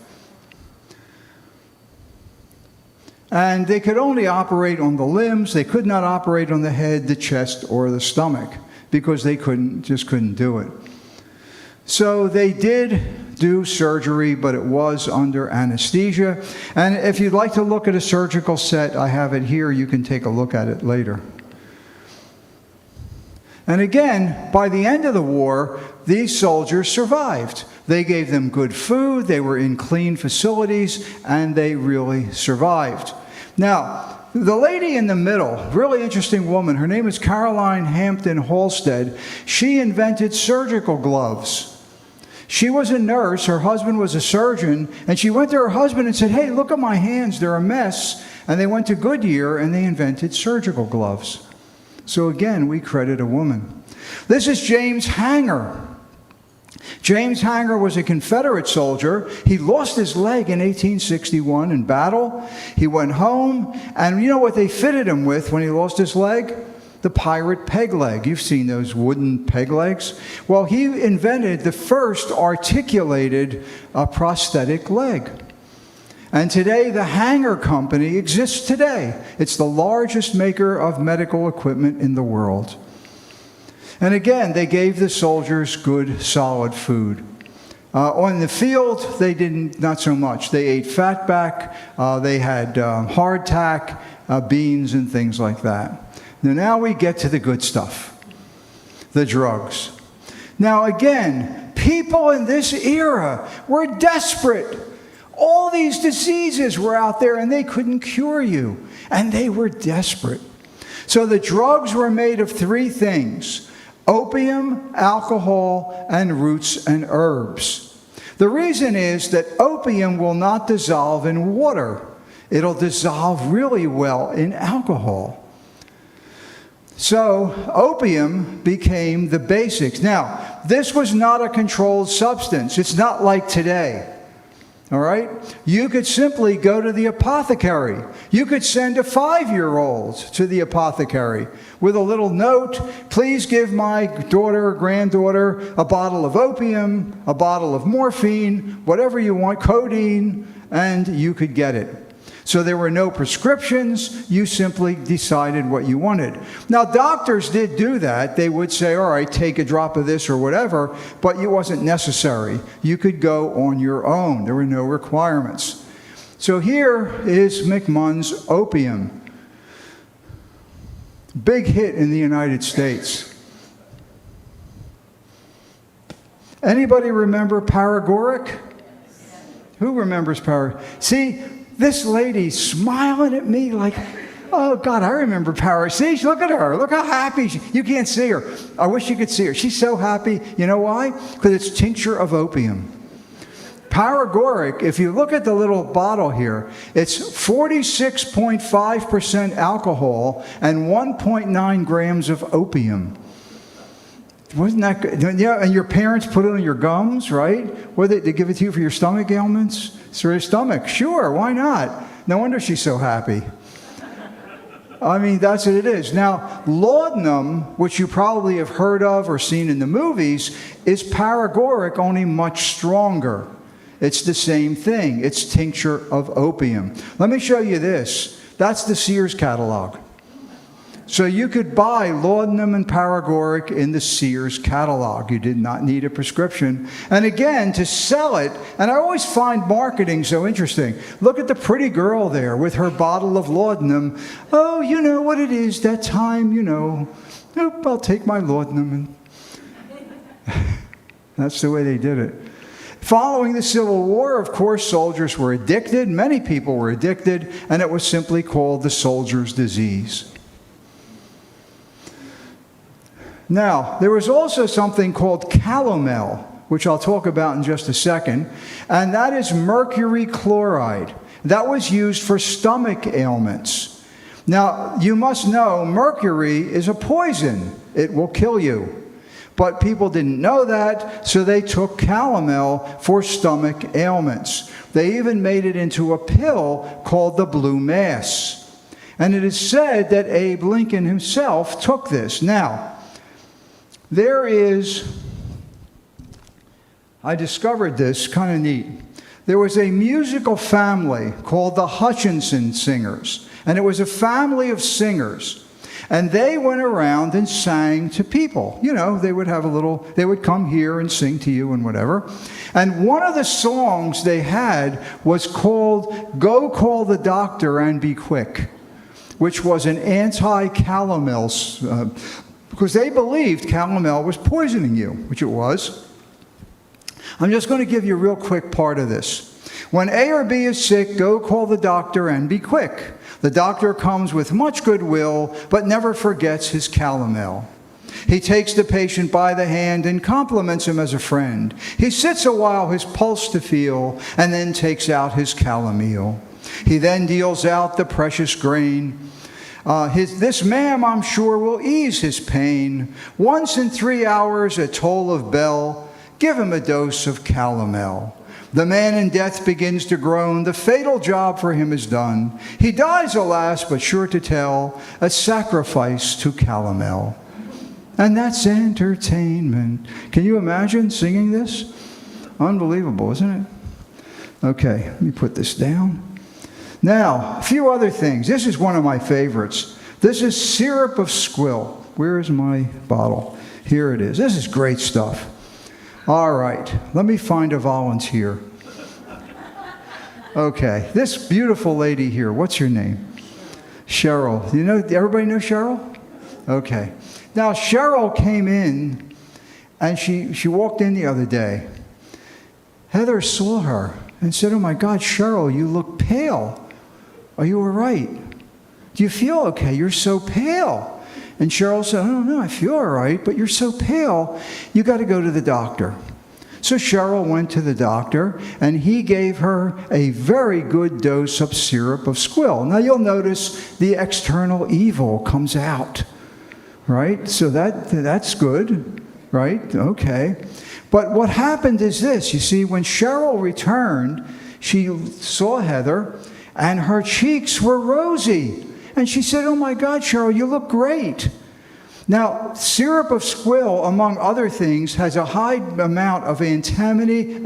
And they could only operate on the limbs. They could not operate on the head, the chest, or the stomach because they just couldn't do it. So they did do surgery, but it was under anesthesia. And if you'd like to look at a surgical set, I have it here. You can take a look at it later. And again, by the end of the war, these soldiers survived. They gave them good food, they were in clean facilities, and they really survived. Now, the lady in the middle, really interesting woman, her name is Caroline Hampton Halstead. She invented surgical gloves. She was a nurse, her husband was a surgeon, and she went to her husband and said, "Hey, look at my hands, they're a mess." And they went to Goodyear and they invented surgical gloves. So again, we credit a woman. This is James Hanger. James Hanger was a Confederate soldier. He lost his leg in 1861 in battle. He went home, and you know what they fitted him with when he lost his leg? The pirate peg leg. You've seen those wooden peg legs. Well, he invented the first articulated prosthetic leg. And today, the Hanger Company exists today. It's the largest maker of medical equipment in the world. And again, they gave the soldiers good, solid food. On the field, they didn't, not so much. They ate fatback, they had hardtack, beans, and things like that. Now we get to the good stuff, the drugs. Now again, people in this era were desperate. All these diseases were out there and they couldn't cure you. And they were desperate. So the drugs were made of three things: opium, alcohol, and roots and herbs. The reason is that opium will not dissolve in water. It'll dissolve really well in alcohol. So opium became the basics. Now, this was not a controlled substance. It's not like today. All right? You could simply go to the apothecary. You could send a 5-year-old to the apothecary with a little note: "Please give my daughter or granddaughter a bottle of opium, a bottle of morphine, whatever you want, codeine," and you could get it. So there were no prescriptions. You simply decided what you wanted. Now, doctors did do that. They would say, "All right, take a drop of this," or whatever, but it wasn't necessary. You could go on your own. There were no requirements. So here is McMunn's opium. Big hit in the United States. Anybody remember paregoric? Who remembers paregoric? See, this lady's smiling at me like, "Oh, God, I remember paregoric." See, look at her. Look how happy you can't see her. I wish you could see her. She's so happy. You know why? Because it's tincture of opium. Paregoric, if you look at the little bottle here, it's 46.5% alcohol and 1.9 grams of opium. Wasn't that good? Yeah, and your parents put it on your gums, right? Or they give it to you for your stomach ailments? For your stomach, sure, why not? No wonder she's so happy. I mean, that's what it is. Now, laudanum, which you probably have heard of or seen in the movies, is paregoric, only much stronger. It's the same thing. It's tincture of opium. Let me show you this. That's the Sears catalog. So you could buy laudanum and paregoric in the Sears catalog. You did not need a prescription. And again, to sell it, and I always find marketing so interesting. Look at the pretty girl there with her bottle of laudanum. "Oh, you know what it is, that time, you know. Oop, I'll take my laudanum." And that's the way they did it. Following the Civil War, of course, soldiers were addicted. Many people were addicted, and it was simply called the soldier's disease. Now, there was also something called calomel, which I'll talk about in just a second, and that is mercury chloride. That was used for stomach ailments. Now, you must know mercury is a poison. It will kill you. But people didn't know that, so they took calomel for stomach ailments. They even made it into a pill called the Blue Mass. And it is said that Abe Lincoln himself took this. Now, I discovered this, kind of neat. there was a musical family called the Hutchinson Singers. And it was a family of singers. And they went around and sang to people. You know, they would come here and sing to you and whatever. And one of the songs they had was called Go Call the Doctor and Be Quick, which was an anti-calomel, because they believed calomel was poisoning you, which it was. I'm just going to give you a real quick part of this. When A or B is sick, go call the doctor and be quick. The doctor comes with much goodwill, but never forgets his calomel. He takes the patient by the hand and compliments him as a friend. He sits a while his pulse to feel, and then takes out his calomel. He then deals out the precious grain. This, ma'am, I'm sure, will ease his pain. Once in 3 hours, a toll of bell. Give him a dose of calomel. The man in death begins to groan. The fatal job for him is done. He dies, alas, but sure to tell, a sacrifice to calomel. And that's entertainment. Can you imagine singing this? Unbelievable, isn't it? Okay, let me put this down. Now, a few other things. This is one of my favorites. This is syrup of squill. Where is my bottle? Here it is. This is great stuff. All right, let me find a volunteer. Okay, this beautiful lady here, what's your name? Cheryl. You know, everybody know Cheryl? Okay. Now, Cheryl came in, and she walked in the other day. Heather saw her and said, oh my God, Cheryl, you look pale. Are you all right? Do you feel okay? You're so pale. And Cheryl said, oh no, I feel all right, but you're so pale, you got to go to the doctor. So Cheryl went to the doctor, and he gave her a very good dose of syrup of squill. Now you'll notice the external evil comes out, right? So that's good, right? Okay. But what happened is this. You see, when Cheryl returned, she saw Heather, and her cheeks were rosy. And she said, oh my God, Cheryl, you look great. Now, syrup of squill, among other things, has a high amount of antimony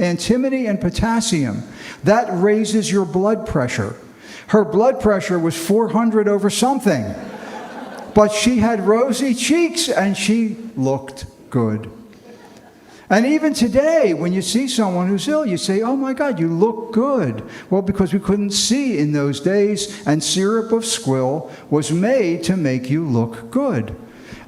and potassium. That raises your blood pressure. Her blood pressure was 400 over something. But she had rosy cheeks, and she looked good. And even today, when you see someone who's ill, you say, oh my God, you look good. Well, because we couldn't see in those days, and syrup of squill was made to make you look good.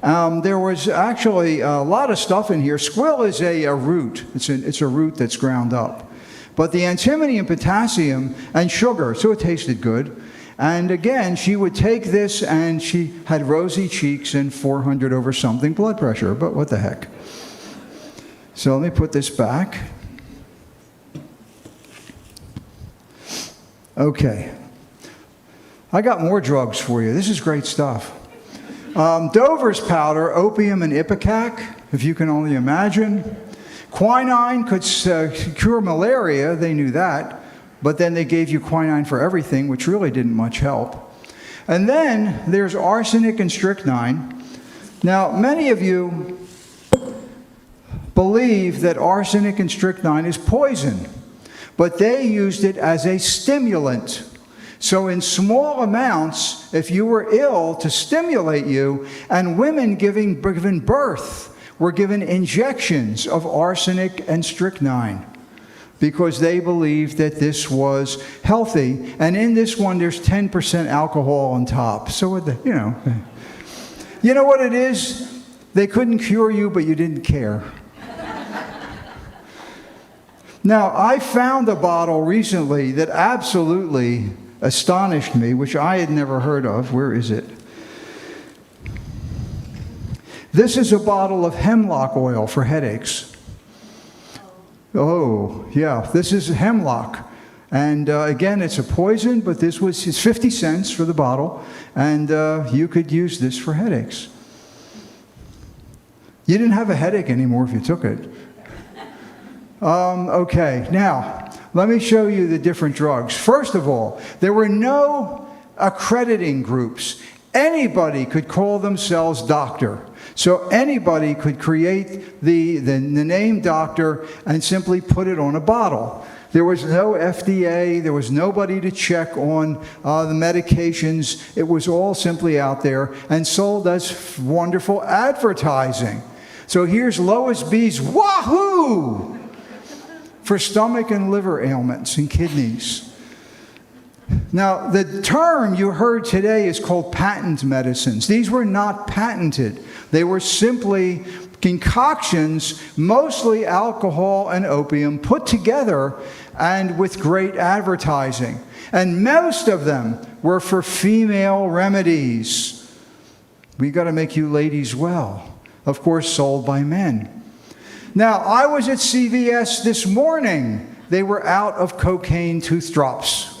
There was actually a lot of stuff in here. Squill is a root. It's a root that's ground up. But the antimony and potassium and sugar, so it tasted good. And again, she would take this, and she had rosy cheeks and 400 over something blood pressure. But what the heck? So let me put this back. Okay. I got more drugs for you. This is great stuff. Dover's powder, opium and ipecac, if you can only imagine. Quinine could cure malaria. They knew that. But then they gave you quinine for everything, which really didn't much help. And then there's arsenic and strychnine. Now, many of you believe that arsenic and strychnine is poison, but they used it as a stimulant. So in small amounts, if you were ill, to stimulate you, and women giving birth were given injections of arsenic and strychnine because they believed that this was healthy. And in this one, there's 10% alcohol on top. So, you know what it is? They couldn't cure you, but you didn't care. Now, I found a bottle recently that absolutely astonished me, which I had never heard of. Where is it? This is a bottle of hemlock oil for headaches. Oh, yeah, this is hemlock. And again, it's a poison, but it's 50 cents for the bottle, and you could use this for headaches. You didn't have a headache anymore if you took it. Okay, now, let me show you the different drugs. First of all, there were no accrediting groups. Anybody could call themselves doctor. So anybody could create the name doctor and simply put it on a bottle. There was no FDA. There was nobody to check on the medications. It was all simply out there and sold as wonderful advertising. So here's Lois B's Wahoo! For stomach and liver ailments and kidneys. Now, the term you heard today is called patent medicines. These were not patented. They were simply concoctions, mostly alcohol and opium, put together and with great advertising. And most of them were for female remedies. We got to make you ladies well. Of course, sold by men. Now, I was at CVS this morning. They were out of cocaine tooth drops.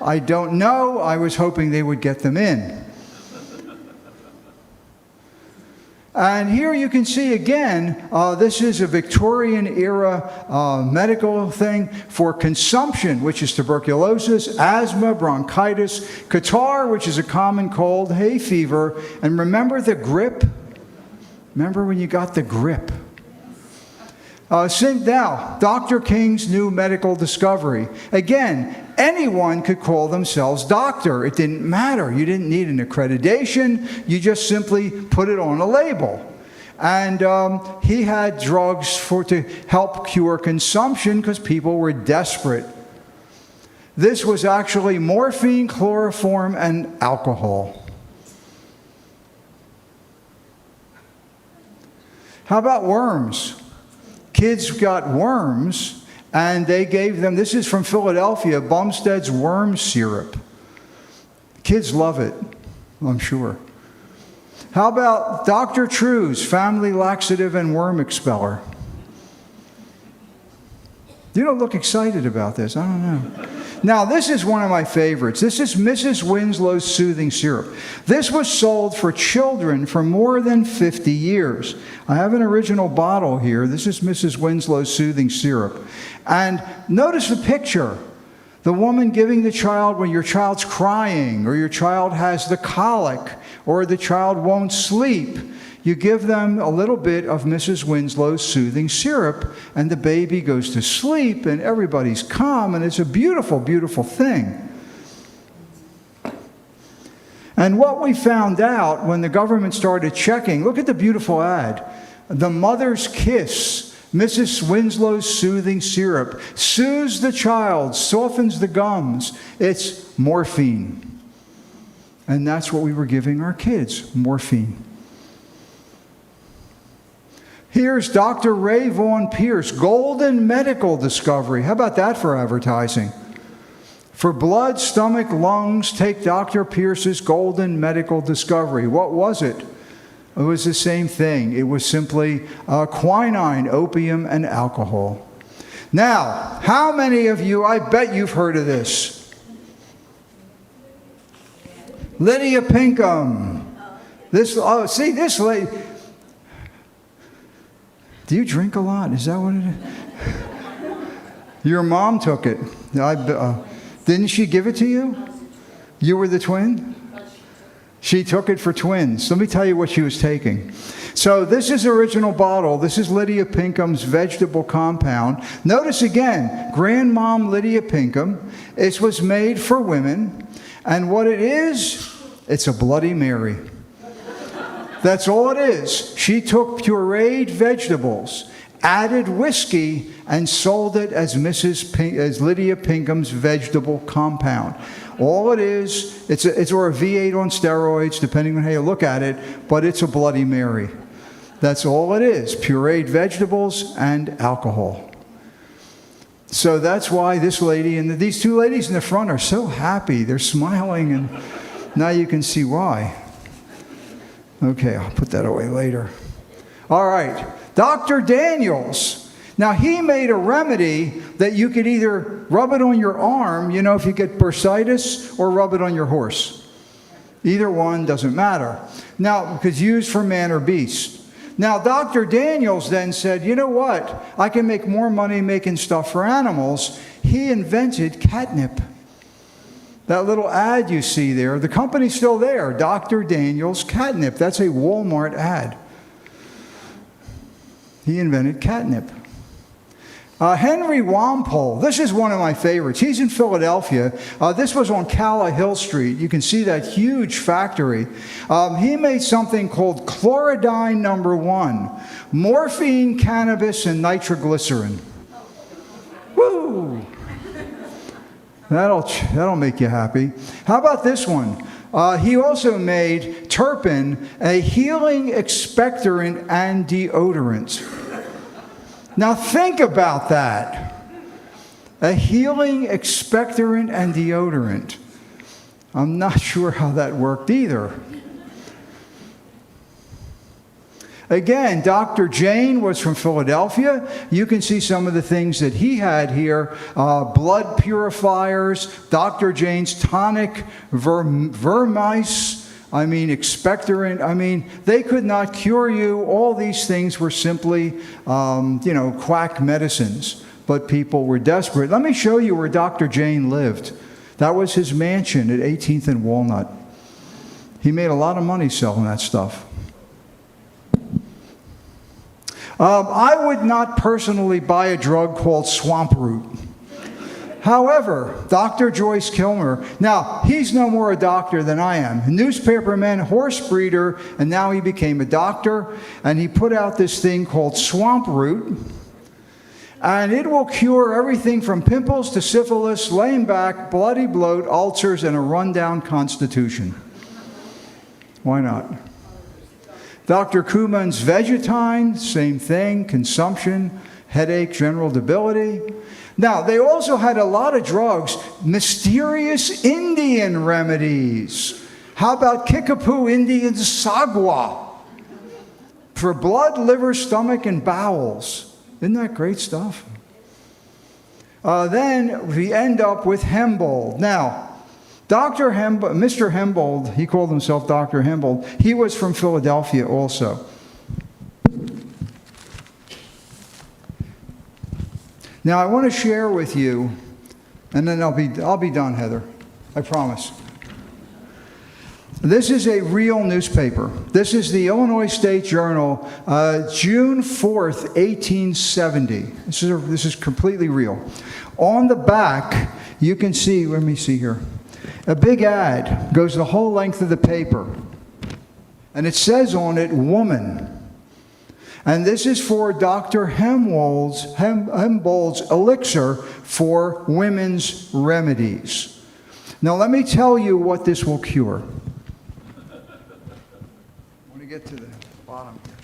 I don't know. I was hoping they would get them in. And here you can see again, this is a Victorian era medical thing for consumption, which is tuberculosis, asthma, bronchitis, catarrh, which is a common cold, hay fever, and remember the grip? Remember when you got the grip? Now, Dr. King's new medical discovery. Again, anyone could call themselves doctor. It didn't matter. You didn't need an accreditation. You just simply put it on a label. And he had drugs to help cure consumption because people were desperate. This was actually morphine, chloroform, and alcohol. How about worms? Kids got worms, and they gave them, this is from Philadelphia, Bumstead's worm syrup. Kids love it, I'm sure. How about Dr. True's family laxative and worm expeller? You don't look excited about this, I don't know. Now, this is one of my favorites. This is Mrs. Winslow's soothing syrup. This was sold for children for more than 50 years. I have an original bottle here. This is Mrs. Winslow's soothing syrup. And notice the picture. The woman giving the child when your child's crying, or your child has the colic, or the child won't sleep. You give them a little bit of Mrs. Winslow's soothing syrup, and the baby goes to sleep, and everybody's calm, and it's a beautiful, beautiful thing. And what we found out when the government started checking, look at the beautiful ad. The Mother's Kiss, Mrs. Winslow's soothing syrup, soothes the child, softens the gums. It's morphine. And that's what we were giving our kids, morphine. Here's Dr. Ray Vaughan Pierce, golden medical discovery. How about that for advertising? For blood, stomach, lungs, take Dr. Pierce's golden medical discovery. What was it? It was the same thing. It was simply quinine, opium, and alcohol. Now, how many of you, I bet you've heard of this. Lydia Pinkham. This lady. Do you drink a lot? Is that what it is? Your mom took it. Didn't she give it to you? You were the twin? She took it for twins. Let me tell you what she was taking. So this is the original bottle. This is Lydia Pinkham's vegetable compound. Notice again, Grandmom Lydia Pinkham. It was made for women. And what it is, it's a Bloody Mary. That's all it is. She took pureed vegetables, added whiskey, and sold it as as Lydia Pinkham's vegetable compound. All it is, it's or a V8 on steroids, depending on how you look at it, but it's a Bloody Mary. That's all it is, pureed vegetables and alcohol. So that's why this lady and these two ladies in the front are so happy. They're smiling, and now you can see why. Okay, I'll put that away later. All right, Dr. Daniels. Now, he made a remedy that you could either rub it on your arm, if you get bursitis, or rub it on your horse. Either one doesn't matter. Now, because used for man or beast. Now, Dr. Daniels then said, you know what? I can make more money making stuff for animals. He invented catnip. That little ad you see there, the company's still there, Dr. Daniel's Catnip. That's a Walmart ad. He invented catnip. Henry Wampole, this is one of my favorites. He's in Philadelphia. This was on Calla Hill Street. You can see that huge factory. He made something called Chlorodyne number 1, morphine, cannabis, and nitroglycerin. Woo! That'll make you happy. How about this one? He also made Turpin, a healing expectorant and deodorant. Now think about that. A healing expectorant and deodorant. I'm not sure how that worked either. Again, Dr. Jane was from Philadelphia. You can see some of the things that he had here. Blood purifiers, Dr. Jane's tonic, vermice, expectorant. They could not cure you. All these things were simply, quack medicines. But people were desperate. Let me show you where Dr. Jane lived. That was his mansion at 18th and Walnut. He made a lot of money selling that stuff. I would not personally buy a drug called swamp root. However, Dr. Joyce Kilmer, now he's no more a doctor than I am. A newspaperman, horse breeder, and now he became a doctor, and he put out this thing called swamp root, and it will cure everything from pimples to syphilis, lame back, bloody bloat, ulcers, and a rundown constitution. Why not? Dr. Kuhlman's Vegetine, same thing, consumption, headache, general debility. Now, they also had a lot of drugs, mysterious Indian remedies. How about Kickapoo Indian Sagwa? For blood, liver, stomach, and bowels. Isn't that great stuff? Then we end up with Hembold. Now, Mr. Hembold, he called himself Dr. Hembold. He was from Philadelphia also. Now I want to share with you, and then I'll be done, Heather. I promise. This is a real newspaper. This is the Illinois State Journal, June 4th, 1870. This is completely real. On the back, you can see, let me see here. A big ad goes the whole length of the paper. And it says on it, woman. And this is for Dr. Hembold's elixir for women's remedies. Now let me tell you what this will cure. I want to get to the bottom here.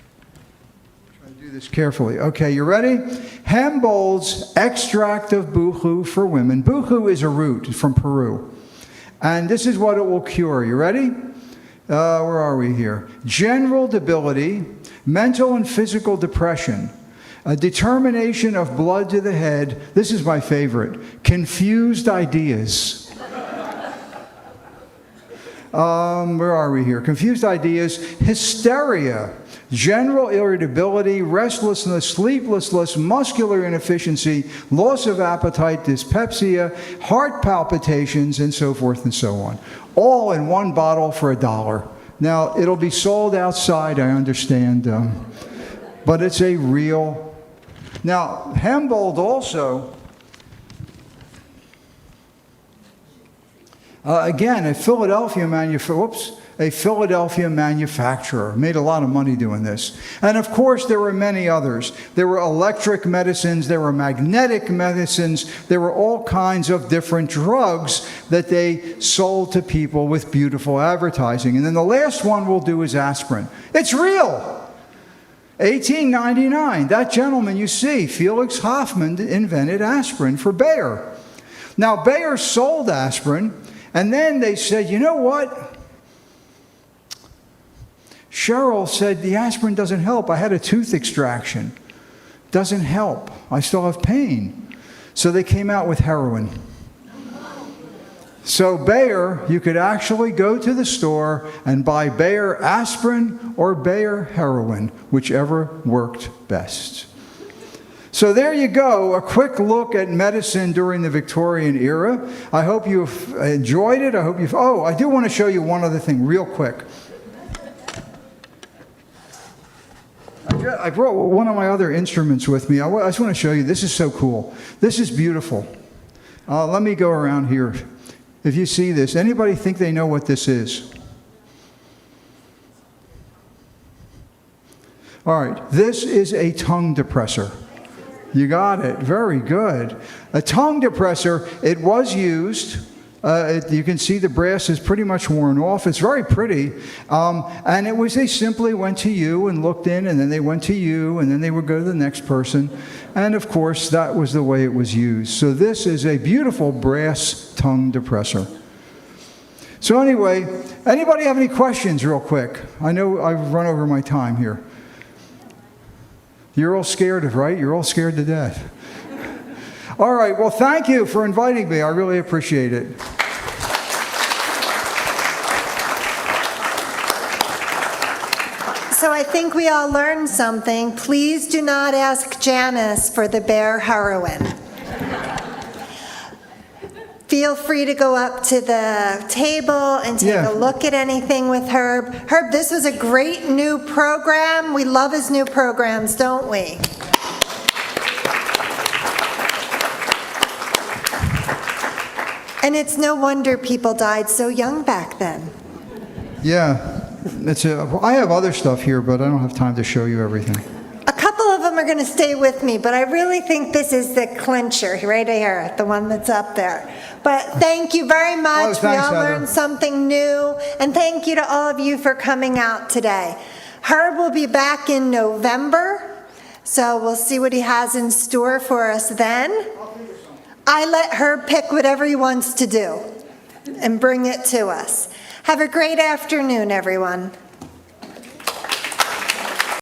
Try to do this carefully. Okay, you ready? Hembold's extract of boohoo for women. Boohoo is a root from Peru. And this is what it will cure. You ready? Where are we here? General debility, mental and physical depression, a determination of blood to the head. This is my favorite. Confused ideas. Where are we here? Confused ideas, hysteria, general irritability, restlessness, sleeplessness, muscular inefficiency, loss of appetite, dyspepsia, heart palpitations, and so forth and so on. All in one bottle for $1. Now, it'll be sold outside, I understand, but it's a real... Now, Hembold also... again, a Philadelphia manufacturer, made a lot of money doing this. And of course, there were many others. There were electric medicines, there were magnetic medicines, there were all kinds of different drugs that they sold to people with beautiful advertising. And then the last one we'll do is aspirin. It's real. 1899, that gentleman you see, Felix Hoffman, invented aspirin for Bayer. Now, Bayer sold aspirin. And then they said, you know what? Cheryl said, the aspirin doesn't help. I had a tooth extraction. Doesn't help. I still have pain. So they came out with heroin. So Bayer, you could actually go to the store and buy Bayer aspirin or Bayer heroin, whichever worked best. So there you go, a quick look at medicine during the Victorian era. I hope you've enjoyed it. Oh, I do want to show you one other thing real quick. I brought one of my other instruments with me. I just want to show you. This is so cool. This is beautiful. Let me go around here. If you see this, anybody think they know what this is? All right, this is a tongue depressor. You got it. Very good. A tongue depressor, it was used. You can see the brass is pretty much worn off. It's very pretty. And it was, they simply went to you and looked in, and then they went to you, and then they would go to the next person. And of course, that was the way it was used. So this is a beautiful brass tongue depressor. So anyway, anybody have any questions real quick? I know I've run over my time here. You're all scared of, right? You're all scared to death. All right, well, thank you for inviting me. I really appreciate it. So I think we all learned something. Please do not ask Janice for the bear heroin. Feel free to go up to the table and take a look at anything with Herb. Herb, this was a great new program. We love his new programs, don't we? And it's no wonder people died so young back then. Yeah. I have other stuff here, but I don't have time to show you everything. A couple of them are going to stay with me, but I really think this is the clincher right here, the one that's up there. But thank you very much. Thanks, we all Heather. learned something new, and thank you to all of you for coming out today. Herb will be back in November, so we'll see what he has in store for us then. I let Herb pick whatever he wants to do and bring it to us. Have a great afternoon, everyone.